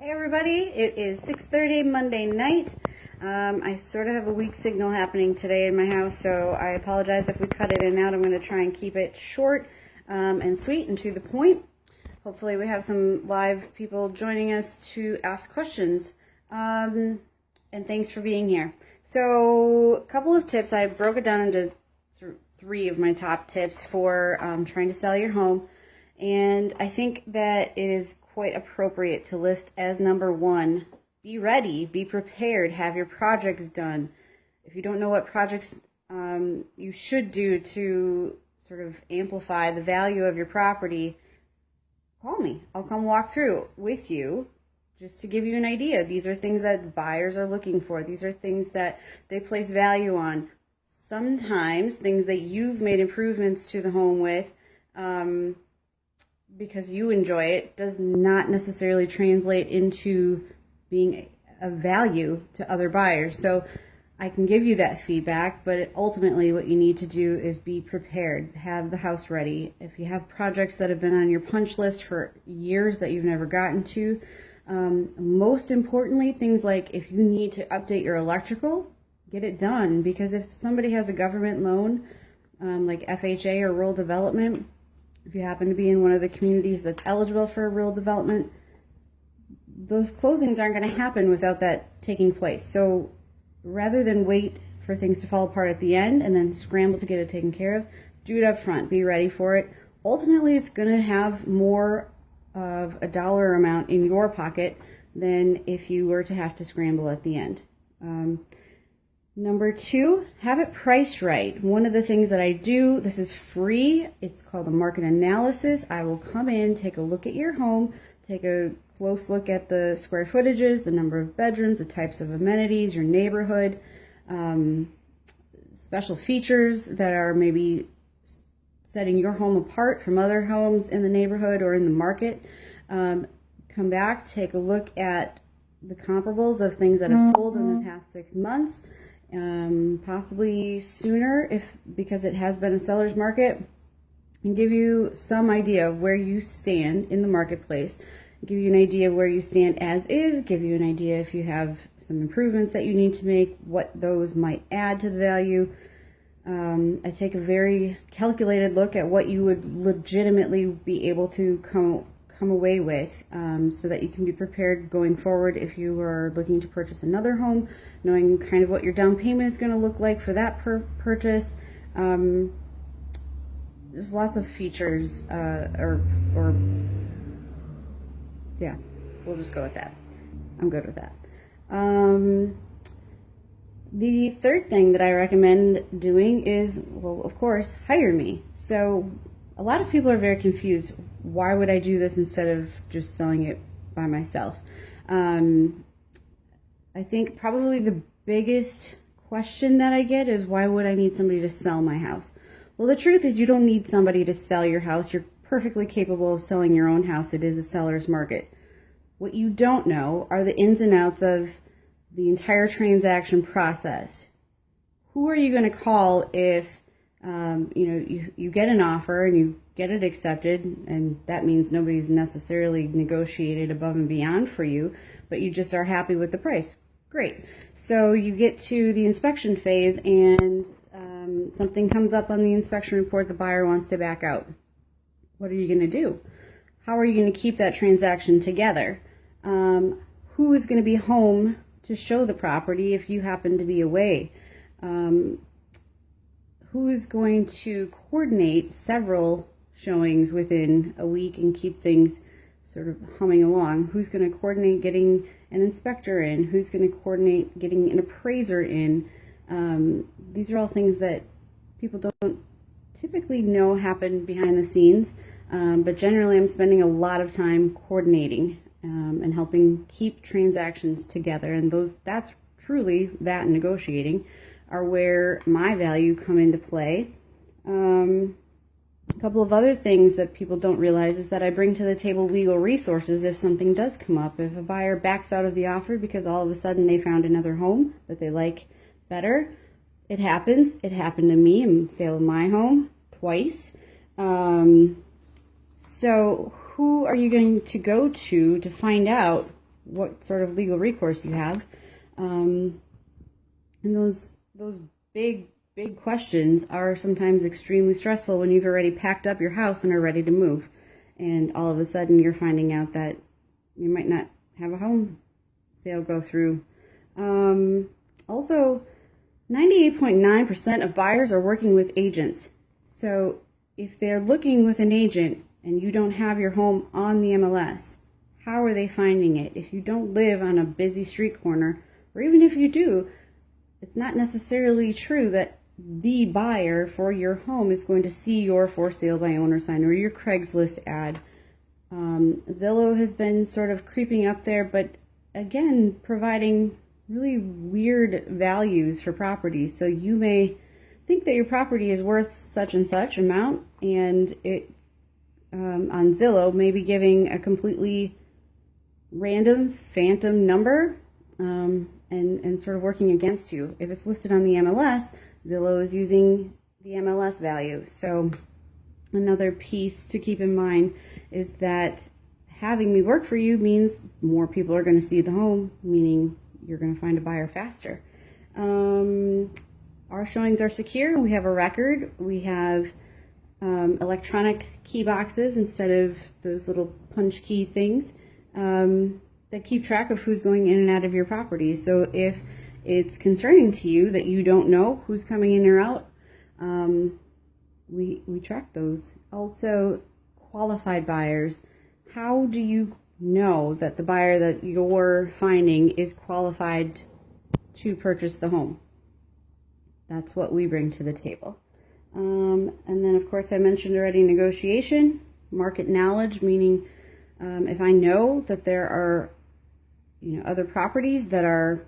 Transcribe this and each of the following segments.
Hey everybody, it is 6:30 Monday night. I sort of have a weak signal happening today in my house, so I apologize if we cut it in and out. I'm going to try and keep it short and sweet and to the point. Hopefully we have some live people joining us to ask questions. And thanks for being here. So a couple of tips. I broke it down into three of my top tips for trying to sell your home. And I think that it is quite appropriate to list as number one, be ready, be prepared, have your projects done. If you don't know what projects you should do to sort of amplify the value of your property, call me. I'll come walk through with you just to give you an idea. These are things that buyers are looking for. These are things that they place value on. Sometimes things that you've made improvements to the home with, because you enjoy it, does not necessarily translate into being a value to other buyers. So I can give you that feedback, but ultimately what you need to do is be prepared, have the house ready. If you have projects that have been on your punch list for years that you've never gotten to, most importantly, things like if you need to update your electrical, get it done. Because if somebody has a government loan, like FHA or rural development, if you happen to be in one of the communities that's eligible for a rural development, those closings aren't going to happen without that taking place. So rather than wait for things to fall apart at the end and then scramble to get it taken care of, do it up front. Be ready for it. Ultimately, it's going to have more of a dollar amount in your pocket than if you were to have to scramble at the end. Number two, have it priced right. One of the things that I do, this is free, it's called a market analysis. I will come in, take a look at your home, take a close look at the square footages, the number of bedrooms, the types of amenities, your neighborhood, special features that are maybe setting your home apart from other homes in the neighborhood or in the market. Come back, take a look at the comparables of things that have sold in the past 6 months. Possibly sooner because it has been a seller's market, and give you some idea of where you stand in the marketplace, give you an idea of where you stand as is, give you an idea if you have some improvements that you need to make, what those might add to the value. I take a very calculated look at what you would legitimately be able to come away with, so that you can be prepared going forward if you are looking to purchase another home, knowing kind of what your down payment is going to look like for that purchase. There's lots of features, yeah, we'll just go with that. I'm good with that. The third thing that I recommend doing is, well, of course, hire me. So a lot of people are very confused. Why would I do this instead of just selling it by myself? I think probably the biggest question that I get is, why would I need somebody to sell my house? Well, the truth is you don't need somebody to sell your house. You're perfectly capable of selling your own house. It is a seller's market. What you don't know are the ins and outs of the entire transaction process. Who are you going to call if you get an offer and you get it accepted, and that means nobody's necessarily negotiated above and beyond for you, but you just are happy with the price? Great. So you get to the inspection phase and something comes up on the inspection report, the buyer wants to back out. What are you going to do? How are you going to keep that transaction together? Who is going to be home to show the property if you happen to be away? Who is going to coordinate several showings within a week and keep things sort of humming along? Who's going to coordinate getting an inspector in? Who's going to coordinate getting an appraiser in? These are all things that people don't typically know happen behind the scenes, but generally I'm spending a lot of time coordinating and helping keep transactions together, and that's truly that and negotiating are where my value come into play. A couple of other things that people don't realize is that I bring to the table legal resources if something does come up. If a buyer backs out of the offer because all of a sudden they found another home that they like better, it happens. It happened to me in the sale of my home twice. So who are you going to go to find out what sort of legal recourse you have. And those big questions are sometimes extremely stressful when you've already packed up your house and are ready to move. And all of a sudden you're finding out that you might not have a home sale go through. Also, 98.9% of buyers are working with agents. So if they're looking with an agent and you don't have your home on the MLS, how are they finding it? If you don't live on a busy street corner, or even if you do, it's not necessarily true that the buyer for your home is going to see your for sale by owner sign or your Craigslist ad. Zillow has been sort of creeping up there, but again, providing really weird values for properties. So you may think that your property is worth such and such amount, and it on Zillow may be giving a completely random phantom number and sort of working against you. If it's listed on the MLS, Zillow is using the MLS value. So another piece to keep in mind is that having me work for you means more people are going to see the home, meaning you're going to find a buyer faster. Our showings are secure. We have a record. We have electronic key boxes instead of those little punch key things that keep track of who's going in and out of your property. So if it's concerning to you that you don't know who's coming in or out, we track those. Also, qualified buyers. How do you know that the buyer that you're finding is qualified to purchase the home? That's what we bring to the table. And then, of course, I mentioned already negotiation, market knowledge, meaning if I know that there are other properties that are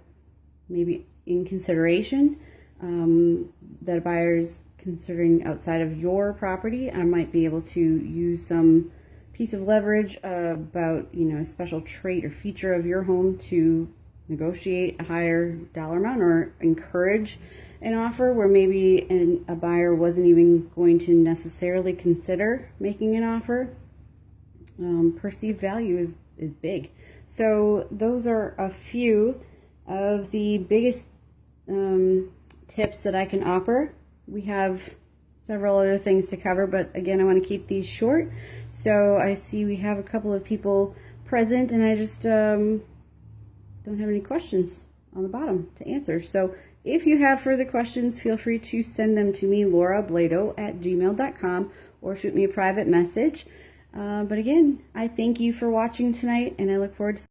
maybe in consideration, that a buyer is considering outside of your property, I might be able to use some piece of leverage about a special trait or feature of your home to negotiate a higher dollar amount or encourage an offer where maybe a buyer wasn't even going to necessarily consider making an offer. Perceived value is big. So those are a few of the biggest tips that I can offer. We have several other things to cover, but again, I want to keep these short. So I see we have a couple of people present, and I just don't have any questions on the bottom to answer. So if you have further questions, feel free to send them to me, laurablado@gmail.com, or shoot me a private message. But again, I thank you for watching tonight, and I look forward to